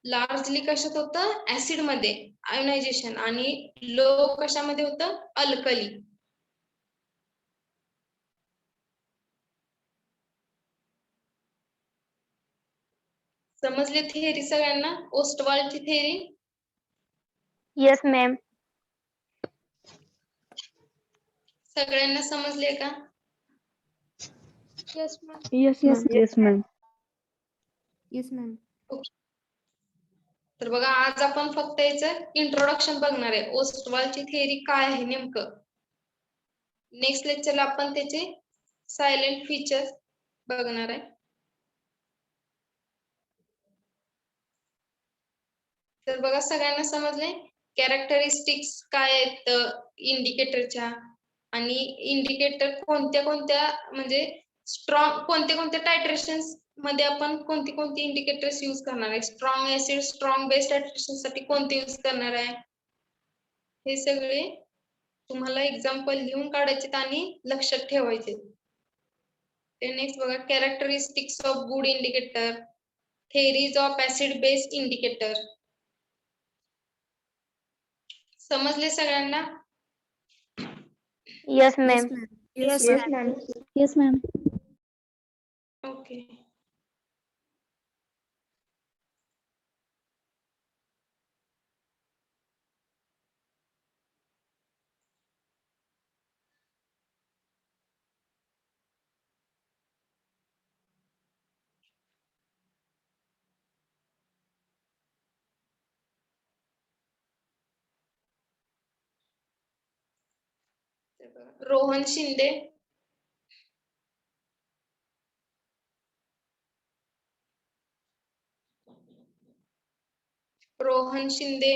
लार्जली कशात होतं? ऍसिड मध्ये आयोनायझेशन, आणि लो कशामध्ये होतं? अल्कली. समजले थेअरी सगळ्यांना? ओस्टवाल्डची थेअरी Yes, ma'am. सगळ्यांना समजले का? Yes, ma'am. Yes, ma'am. Yes, ma'am. Yes, ma'am. तर बघा, आज आपण फक्त याचं इंट्रोडक्शन बघणार आहे. ओस्टवाल्डची थेअरी काय आहे नेमकं. नेक्स्ट लेक्चरला आपण त्याचे सायलेंट फीचर्स बघणार आहे. तर बघा, सगळ्यांना समजले कॅरेक्टरिस्टिक्स काय आहेत इंडिकेटरच्या, आणि इंडिकेटर कोणत्या कोणत्या म्हणजे स्ट्रॉंग कोणते कोणते टायट्रेशन मध्ये आपण कोणती कोणती इंडिकेटर्स यूज करणार आहे, strong acid strong base titration साठी कोणते यूज करणार आहे, हे सगळे तुम्हाला एक्झाम्पल लिहून काढायचे आणि लक्षात ठेवायचे. नेक्स्ट बघा, characteristics of good indicator, theories of acid base indicator. समजले सगळ्यांना? Yes, ma'am. Yes, ma'am. Yes, ma'am. Okay. Rohan Shinde. Rohan Shinde.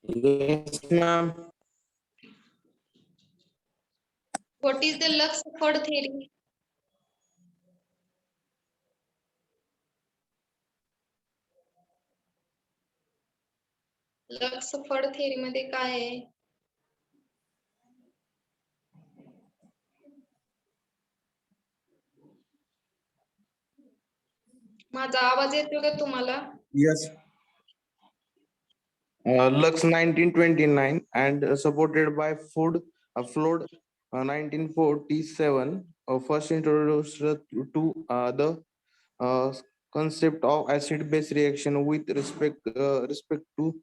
Yes, ma'am. What is the Luxford theory? Luxford theory मध्ये काय आहे? माझा आवाज येतो का तुम्हाला? Yes. Lux 1929 and supported by Flood 1947 first introduced to the uh, concept of acid-base reaction with respect to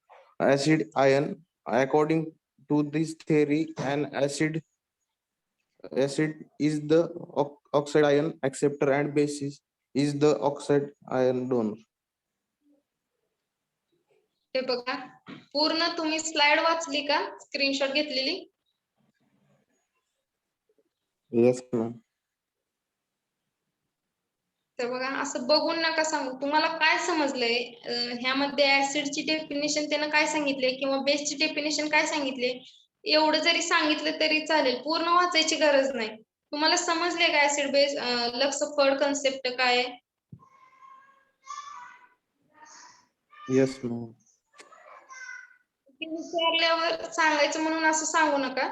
acid ion. According to this theory, an acid is the oxide ion acceptor and basis is the oxide ion donor. हे बघा, पूर्ण तुम्ही स्लाइड वाचली का, स्क्रीनशॉट घेतलेली? Yes, ma'am. तर बघा, असं बघून नका सांगू. तुम्हाला काय समजलंय ह्यामध्ये ऍसिडची डेफिनेशन त्यानं काय सांगितले किंवा बेसची डेफिनेशन काय सांगितले, एवढं जरी सांगितलं तरी चालेल, पूर्ण वाचायची गरज नाही. तुम्हाला समजले का ऍसिड बेस लक्सफर्ड कन्सेप्ट काय आहे? Yes, ma'am. विचारल्यावर सांगायचं म्हणून असं सांगू नका.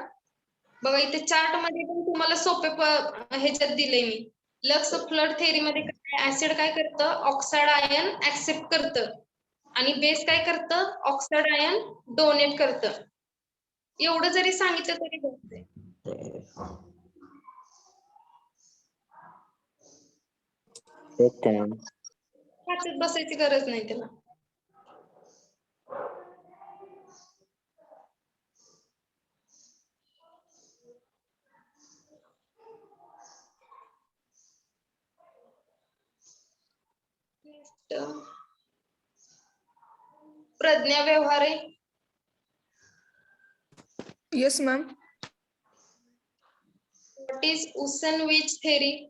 बघा, इथे चार्ट मध्ये पण तुम्हाला सोपे ह्याच्यात दिले मी. लक्स फ्लड थेअरी मध्ये काय, ऍसिड काय करतं, ऑक्साइड आयन ऍक्सेप्ट करतं आणि बेस काय करतं, ऑक्साइड आयन डोनेट करतं. एवढं जरी सांगितलं तरी चालतंय. Okay, ma'am. वाचत बसायची गरज नाही त्याला. Pragya Vyavahare. Yes, ma'am. What is Usenwich theory?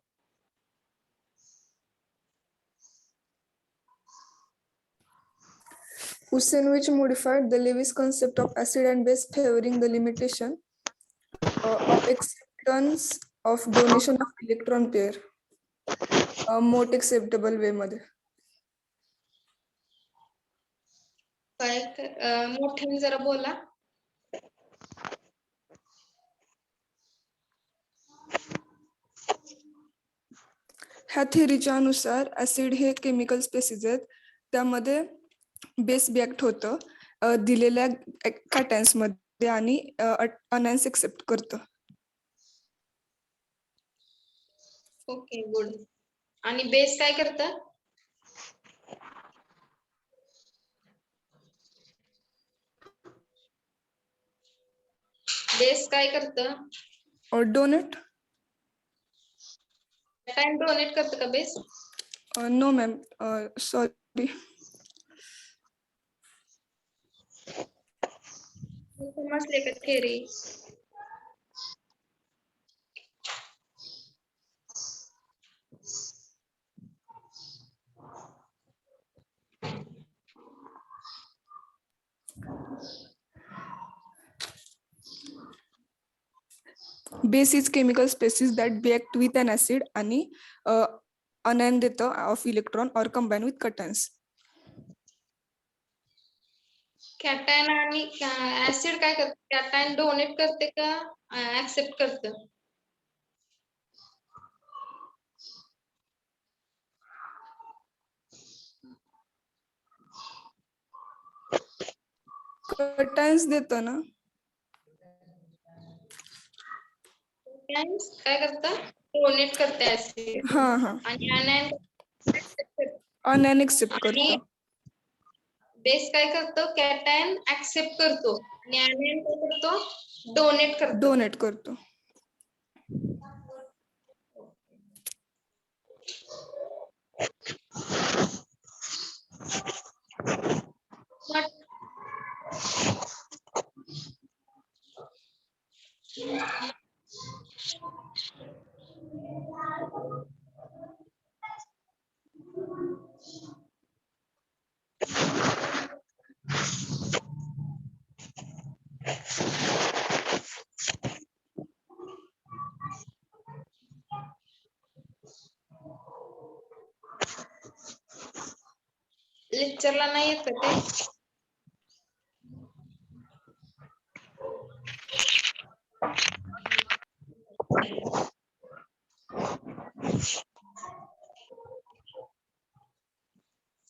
Usenwich modified the Lewis concept of acid and base, favoring the limitation of acceptance of donation of electron pair. More acceptable way मध्ये. काय मोठ्याने जरा बोला. ह्या थिअरीच्या अनुसार ऍसिड हे केमिकल स्पेसिस आहेत, त्यामध्ये बेस रिॲक्ट होतं दिलेल्या कॅटॅन्स मध्ये आणि अनायन्स एक्सेप्ट करतं. Okay, good. आणि बेस काय करतं? बेस काय करतं? डोनेट? टाइम डोनेट करतं का बेस? No ma'am, sorry. समजले का theory? Base is chemical species that react with an acid आणि अनायन देतं ऑफ इलेक्ट्रॉन और कंबाईन विथ कटन्स. कॅटायन आणि ऍसिड काय करते? कॅटायन डोनेट करते का ऍक्सेप्ट करते? कटन्स देतं ना. काय करतं? डोनेट करते ऍसिड हा हा. आणि anion अनायन एक्सेप्ट आणि करतो. बेस काय करतो? कॅटायन ऍक्सेप्ट करतो आणि anion काय करतो? डोनेट करतो. डोनेट करतो. लेक्चरला नाही येत का ते?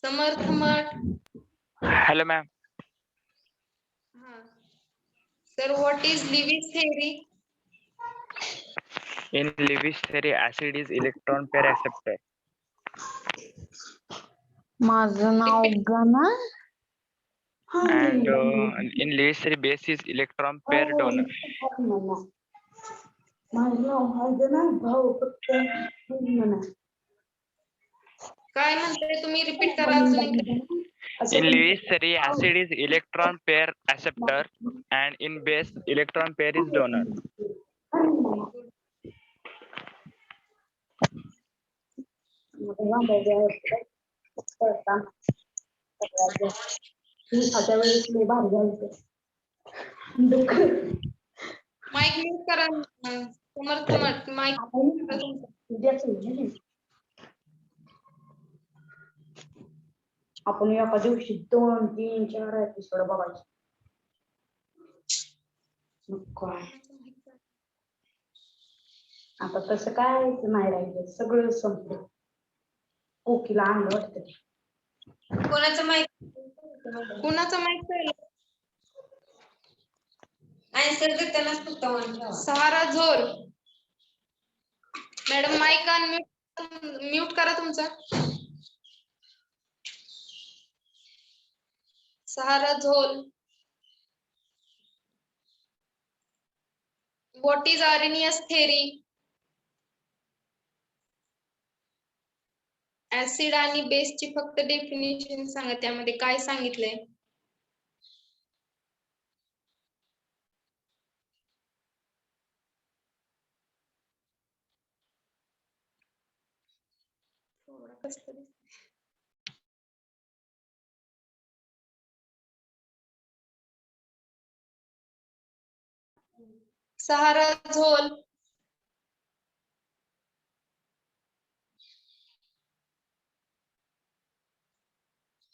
समर्थ मठ. Hello, ma'am. Sir, what is Lewis theory? In Lewis theory, acid is electron pair acceptor. माझं नाव गणा. And in Lewis theory, base is electron pair donor. माझं नाव गणा भाऊ फक्त म्हणा. काय म्हणताय तुम्ही? रिपीट करा अजून एकदा. In Lewis theory, acid is electron pair acceptor, and in base, electron pair is donor. Mic mute करा. समर्थ मठ माईक. आपण एका दिवशी 2, 3, 4 एपिसोड बघायचे. काय आता तसं काय नाही राहिलं, सगळं संपलं. कोकीला आणलं वाटतं. कोणाचं माईक? कोणाचं माईक चालू? आन्सर देतानाच फक्त सहारा झोर. मॅडम माईक म्यूट करा तुमचा. सहारा झोल. What is Arrhenius theory? Acid आणि बेसची फक्त डेफिनेशन सांगा, त्यामध्ये काय सांगितलंय? सहारा झोल.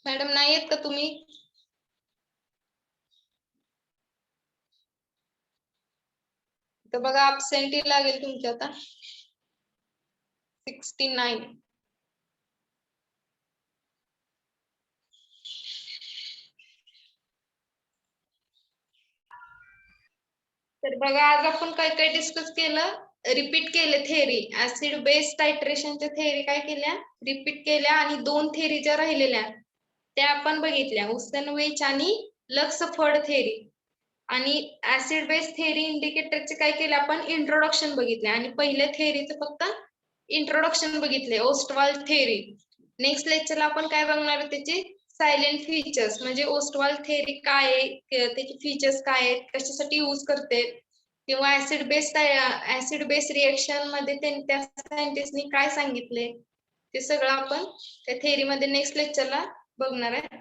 मॅडम नाही येत का तुम्ही? तर बघा absentee लागेल तुमच्या आता 69. तर बघा आज आपण काय काय डिस्कस केलं, रिपीट केले थेरी. ऍसिड बेस टायट्रेशनच्या थेरी काय केल्या? रिपीट केल्या आणि 2 थेरी ज्या राहिलेल्या त्या आपण बघितल्या, उस्टेनविच आणि लक्सफोर्ड थेरी. आणि ऍसिड बेस थेरी इंडिकेटरचे काय केले आपण? इंट्रोडक्शन बघितले आणि पहिल्या थेरीचं फक्त इंट्रोडक्शन बघितले, ओस्टवाल थेरी. नेक्स्ट लेक्चरला आपण काय बघणार आहे? त्याचे सायलेंट फीचर्स, म्हणजे ओस्टवाल थेरी काय आहे, त्याचे फीचर्स काय आहेत, कशासाठी यूज करते, किंवा ऍसिड बेस रिएक्शन मध्ये त्या सायंटिस्टनी काय सांगितले, ते सगळं आपण त्या थेरी मध्ये नेक्स्ट लेक्चरला बघणार आहे.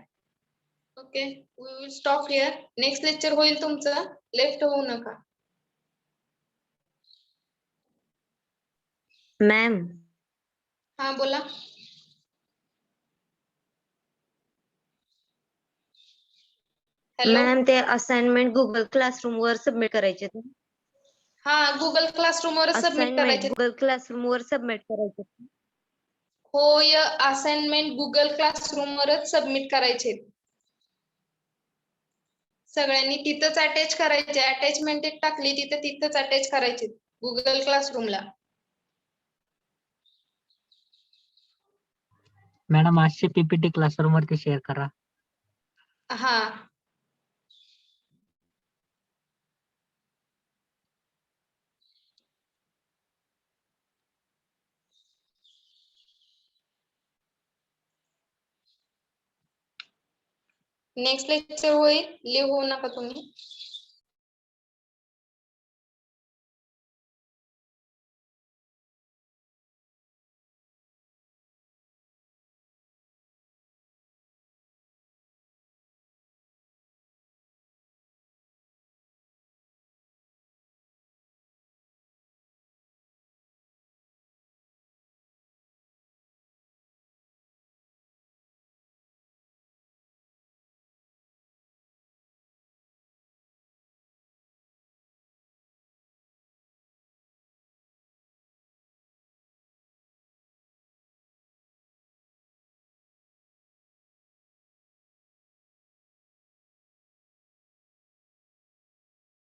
Okay, we will stop here. Next lecture होईल तुमचं, लेफ्ट होऊ नका. मॅम हा बोला. हॅलो. मॅम ते असाइनमेंट गुगल क्लासरूम वर सबमिट करायचे. हा गुगल क्लासरूम वर सबमिट असाइनमेंट करायचे. गुगल क्लासरूम वर सबमिट करायचे. होय, असाइनमेंट गुगल क्लासरूम वरच सबमिट करायचे. सगळ्यांनी तिथंच अटॅच करायचे. अटॅचमेंट एक टाकली तिथंच अटॅच करायचे गुगल क्लासरूमला. मॅडम आजचे पीपीटी क्लासरूम वरती शेअर करा. हा. नेक्स्ट लेक्चर होईल, लिहू नका तुम्ही.